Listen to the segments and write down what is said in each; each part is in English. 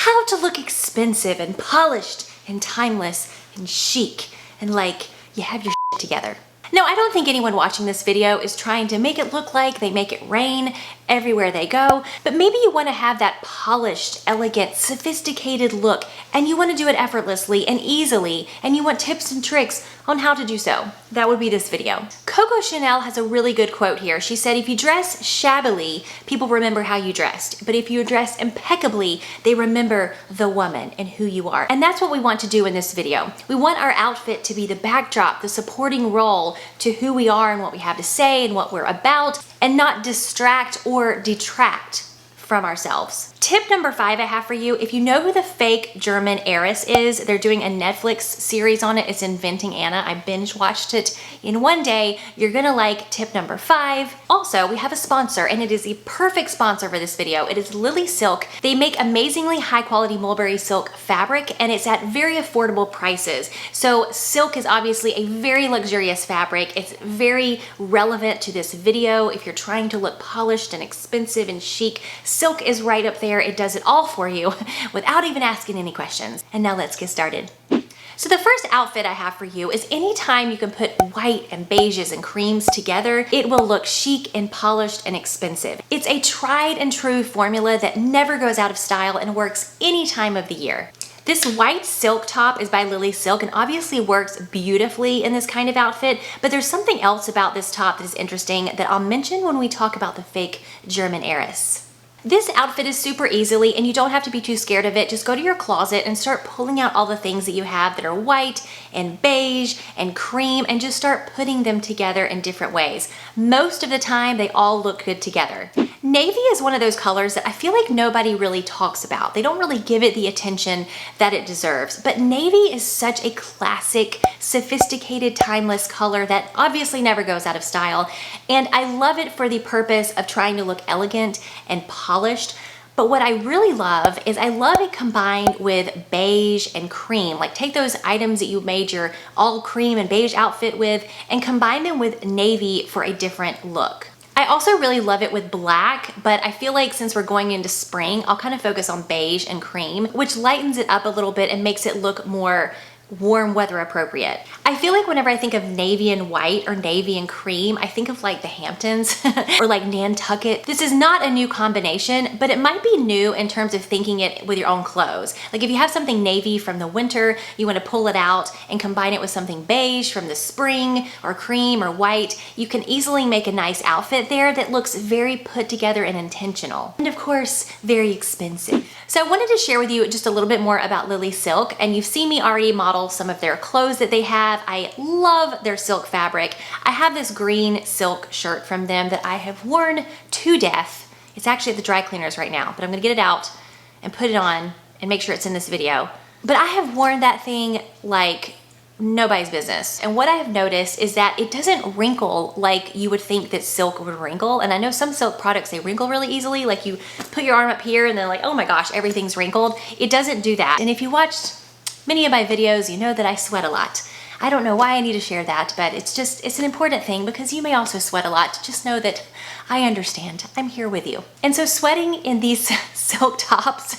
how to look expensive and polished and timeless and chic and like you have your shit together. No, I don't think anyone watching this video is trying to make it look like they make it rain everywhere they go, but maybe you want to have that polished, elegant, sophisticated look, and you want to do it effortlessly and easily, and you want tips and tricks on how to do so. That would be this video. Coco Chanel has a really good quote here. She said, if you dress shabbily, people remember how you dressed, but if you dress impeccably, they remember the woman and who you are. And that's what we want to do in this video. We want our outfit to be the backdrop, the supporting role to who we are and what we have to say and what we're about, and not distract or detract from ourselves. Tip number 5 I have for you, if you know who the fake German heiress is, they're doing a Netflix series on it. It's Inventing Anna. I binge watched it in one day. You're gonna like tip number 5. Also, we have a sponsor, and it is the perfect sponsor for this video. It is lilysilk. They make amazingly high quality mulberry silk fabric, and it's at very affordable prices. So silk is obviously a very luxurious fabric. It's very relevant to this video. If you're trying to look polished and expensive and chic, silk is right up there. It does it all for you without even asking any questions. And now let's get started. So the first outfit I have for you is anytime you can put white and beiges and creams together, it will look chic and polished and expensive. It's a tried and true formula that never goes out of style and works any time of the year. This white silk top is by lilysilk and obviously works beautifully in this kind of outfit, but there's something else about this top that is interesting that I'll mention when we talk about the fake German heiress. This outfit is super easily, and you don't have to be too scared of it. Just go to your closet and start pulling out all the things that you have that are white and beige and cream, and just start putting them together in different ways. Most of the time, they all look good together. Navy is one of those colors that I feel like nobody really talks about. They don't really give it the attention that it deserves. But navy is such a classic, sophisticated, timeless color that obviously never goes out of style. And I love it for the purpose of trying to look elegant and polished. But what I really love is I love it combined with beige and cream. Like take those items that you made your all cream and beige outfit with and combine them with navy for a different look. I also really love it with black, but I feel like since we're going into spring, I'll kind of focus on beige and cream, which lightens it up a little bit and makes it look more warm weather appropriate. I feel like whenever I think of navy and white or navy and cream, I think of like the Hamptons or like Nantucket. This is not a new combination, but it might be new in terms of thinking it with your own clothes. Like if you have something navy from the winter, you want to pull it out and combine it with something beige from the spring or cream or white, you can easily make a nice outfit there that looks very put together and intentional. And of course, very expensive. So I wanted to share with you just a little bit more about lilysilk, and you've seen me already model some of their clothes that they have. I love their silk fabric. I have this green silk shirt from them that I have worn to death. It's actually at the dry cleaners right now, but I'm gonna get it out and put it on and make sure it's in this video. But I have worn that thing like nobody's business. And what I have noticed is that it doesn't wrinkle like you would think that silk would wrinkle. And I know some silk products, they wrinkle really easily. Like you put your arm up here and then like, oh my gosh, everything's wrinkled. It doesn't do that. And if you watched many of my videos, you know that I sweat a lot. I don't know why I need to share that, but it's an important thing because you may also sweat a lot. Just know that I understand. I'm here with you. And so sweating in these silk tops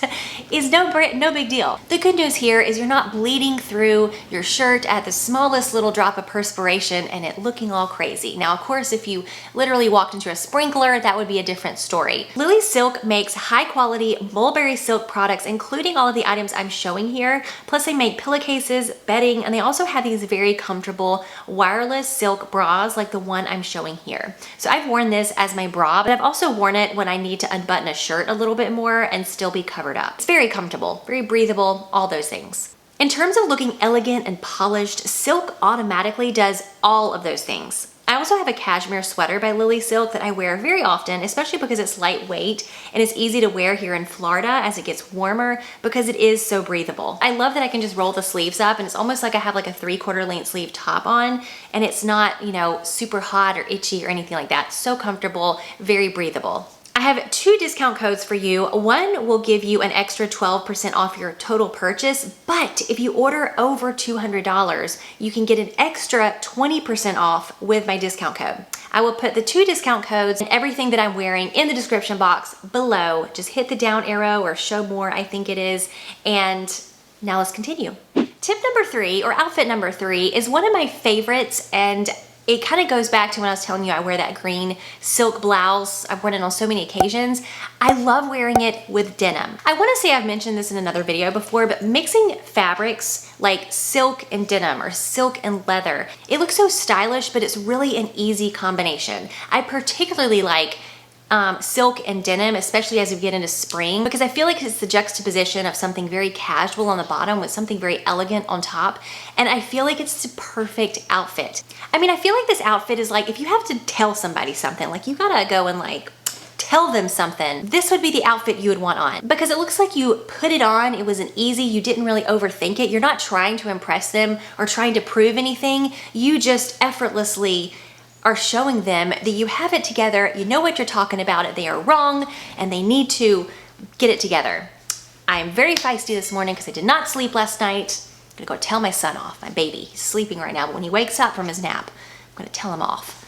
is no big deal. The good news here is you're not bleeding through your shirt at the smallest little drop of perspiration and it looking all crazy. Now, of course, if you literally walked into a sprinkler, that would be a different story. lilysilk makes high quality mulberry silk products, including all of the items I'm showing here. Plus they make pillowcases, bedding, and they also have these very comfortable wireless silk bras like the one I'm showing here. So I've worn this as my bra, but I've also worn it when I need to unbutton a shirt a little bit more and still be covered up. It's very comfortable, very breathable, all those things. In terms of looking elegant and polished, silk automatically does all of those things. I also have a cashmere sweater by lilysilk that I wear very often, especially because it's lightweight and it's easy to wear here in Florida as it gets warmer because it is so breathable. I love that I can just roll the sleeves up and it's almost like I have like a 3/4 length sleeve top on and it's not, you know, super hot or itchy or anything like that. So comfortable, very breathable. I have 2 discount codes for you. One will give you an extra 12% off your total purchase, but if you order over $200, you can get an extra 20% off with my discount code. I will put the 2 discount codes and everything that I'm wearing in the description box below. Just hit the down arrow or show more, I think it is. And now let's continue. Tip number 3, or outfit number 3, is one of my favorites, and it kind of goes back to when I was telling you I wear that green silk blouse. I've worn it on so many occasions. I love wearing it with denim. I want to say I've mentioned this in another video before, but mixing fabrics like silk and denim or silk and leather, it looks so stylish, but it's really an easy combination. I particularly like silk and denim, especially as we get into spring, because I feel like it's the juxtaposition of something very casual on the bottom with something very elegant on top, and I feel like it's the perfect outfit. I mean, I feel like this outfit is like if you have to tell somebody something, like you gotta go and like tell them something, this would be the outfit you would want on, because it looks like you put it on, it was an easy, you didn't really overthink it, you're not trying to impress them or trying to prove anything, you just effortlessly are showing them that you have it together, you know what you're talking about, it, they are wrong, and they need to get it together. I am very feisty this morning because I did not sleep last night. I'm gonna go tell my son off, my baby. He's sleeping right now, but when he wakes up from his nap, I'm gonna tell him off,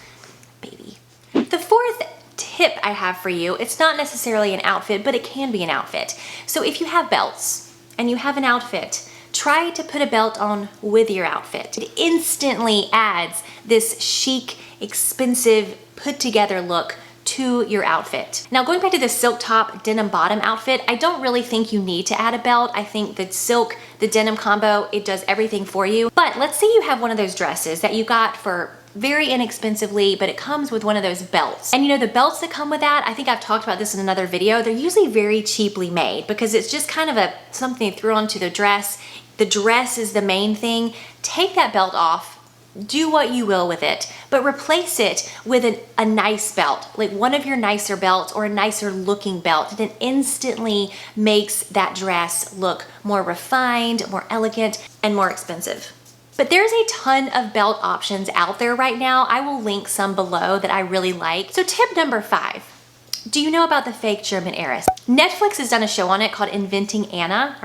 baby. The 4th tip I have for you, it's not necessarily an outfit, but it can be an outfit. So if you have belts and you have an outfit, try to put a belt on with your outfit. It instantly adds this chic, expensive, put together look to your outfit. Now going back to the silk top, denim bottom outfit, I don't really think you need to add a belt. I think the silk, the denim combo, it does everything for you. But let's say you have one of those dresses that you got for very inexpensively, but it comes with one of those belts. And you know, the belts that come with that, I think I've talked about this in another video, they're usually very cheaply made because it's just kind of something you throw onto the dress. The dress is the main thing. Take that belt off, do what you will with it, but replace it with a nice belt, like one of your nicer belts or a nicer looking belt that instantly makes that dress look more refined, more elegant, and more expensive. But there's a ton of belt options out there right now. I will link some below that I really like. So tip number 5. Do you know about the fake German heiress? Netflix has done a show on it called Inventing Anna,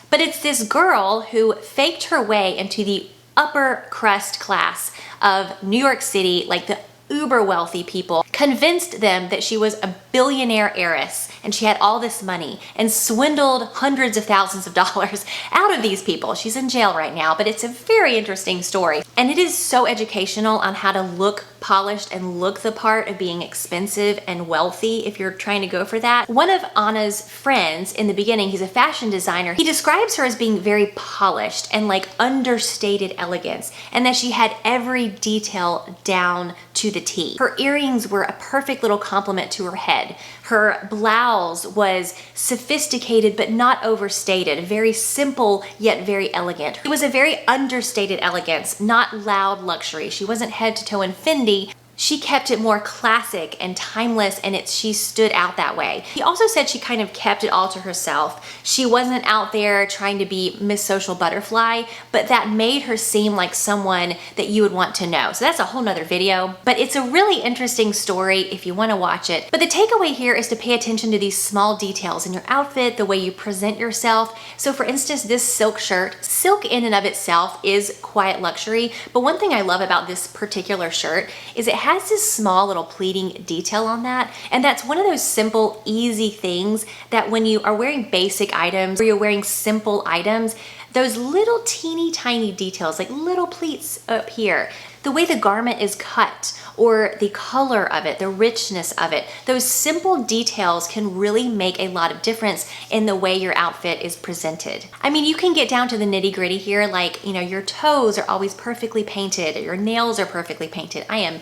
but it's this girl who faked her way into the upper crust class of New York City, like the uber wealthy people, convinced them that she was a billionaire heiress and she had all this money and swindled hundreds of thousands of dollars out of these people. She's in jail right now, but it's a very interesting story. And it is so educational on how to look polished and look the part of being expensive and wealthy if you're trying to go for that. One of Anna's friends in the beginning, he's a fashion designer, he describes her as being very polished and like understated elegance, and that she had every detail down to the T. Her earrings were a perfect little complement to her head. Her blouse was sophisticated but not overstated, very simple yet very elegant. It was a very understated elegance, not loud luxury. She wasn't head to toe in Fendi. She kept it more classic and timeless, and she stood out that way. He also said she kind of kept it all to herself. She wasn't out there trying to be Miss Social Butterfly, but that made her seem like someone that you would want to know. So that's a whole nother video, but it's a really interesting story if you want to watch it. But the takeaway here is to pay attention to these small details in your outfit, the way you present yourself. So for instance, this silk shirt, silk in and of itself is quiet luxury, but one thing I love about this particular shirt is it has this small little pleating detail on that, and that's one of those simple, easy things that when you are wearing basic items or you're wearing simple items, those little teeny tiny details, like little pleats up here, the way the garment is cut or the color of it, the richness of it, those simple details can really make a lot of difference in the way your outfit is presented. I mean, you can get down to the nitty gritty here, like, you know, your toes are always perfectly painted, or your nails are perfectly painted. I am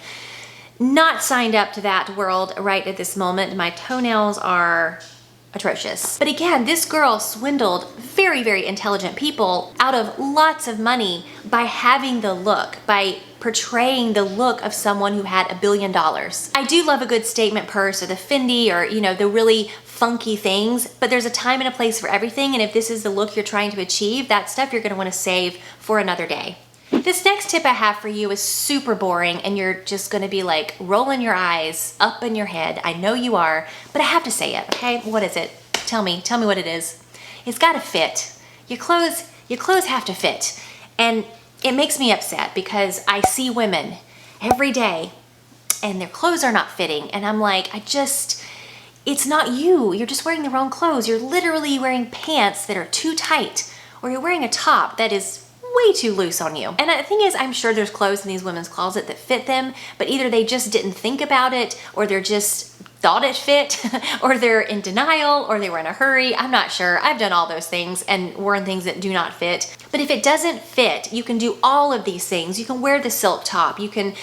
not signed up to that world right at this moment. My toenails are atrocious. But again, this girl swindled very, very intelligent people out of lots of money by having the look, by portraying the look of someone who had $1 billion. I do love a good statement purse or the Fendi or, you know, the really funky things, but there's a time and a place for everything. And if this is the look you're trying to achieve, that stuff you're gonna wanna save for another day. This next tip I have for you is super boring and you're just gonna be like rolling your eyes up in your head. I know you are, but I have to say it, okay? What is it? Tell me what it is. It's gotta fit. Your clothes have to fit. And it makes me upset because I see women every day and their clothes are not fitting. And I'm like, it's not you. You're just wearing the wrong clothes. You're literally wearing pants that are too tight, or you're wearing a top that is way too loose on you. And the thing is, I'm sure there's clothes in these women's closet that fit them, but either they just didn't think about it, or they're just thought it fit, or they're in denial, or they were in a hurry. I'm not sure. I've done all those things and worn things that do not fit. But if it doesn't fit, you can do all of these things. You can wear the silk top. You can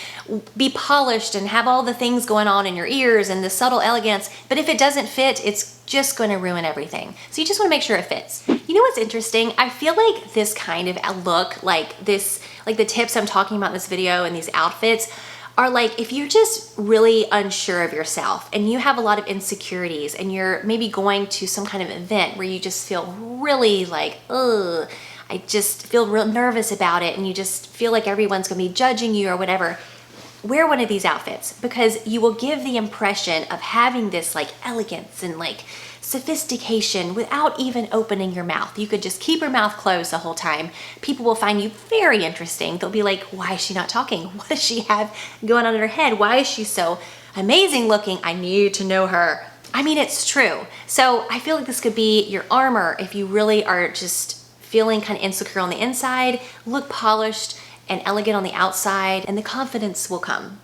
be polished and have all the things going on in your ears and the subtle elegance. But if it doesn't fit, it's just going to ruin everything. So you just want to make sure it fits. You know what's interesting? I feel like this kind of look, like the tips I'm talking about in this video and these outfits, are like if you're just really unsure of yourself and you have a lot of insecurities and you're maybe going to some kind of event where you just feel really like, ugh, I just feel real nervous about it, and you just feel like everyone's gonna be judging you or whatever, wear one of these outfits because you will give the impression of having this like elegance and like sophistication without even opening your mouth. You could just keep your mouth closed the whole time. People will find you very interesting. They'll be like, why is she not talking? What does she have going on in her head? Why is she so amazing looking? I need to know her. I mean, it's true. So I feel like this could be your armor if you really are just feeling kind of insecure on the inside. Look polished and elegant on the outside, and the confidence will come.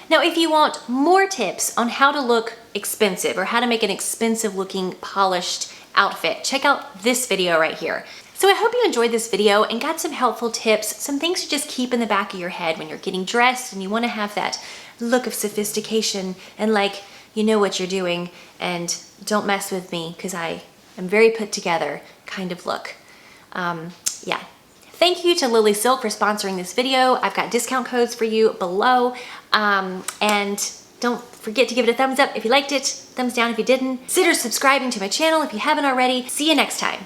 Now, if you want more tips on how to look expensive or how to make an expensive looking polished outfit, check out this video right here. So I hope you enjoyed this video and got some helpful tips, some things to just keep in the back of your head when you're getting dressed and you want to have that look of sophistication and like you know what you're doing and don't mess with me because I am very put together kind of look. Yeah. Thank you to lilysilk for sponsoring this video. I've got discount codes for you below. And don't forget to give it a thumbs up if you liked it, thumbs down if you didn't. Consider subscribing to my channel if you haven't already. See you next time.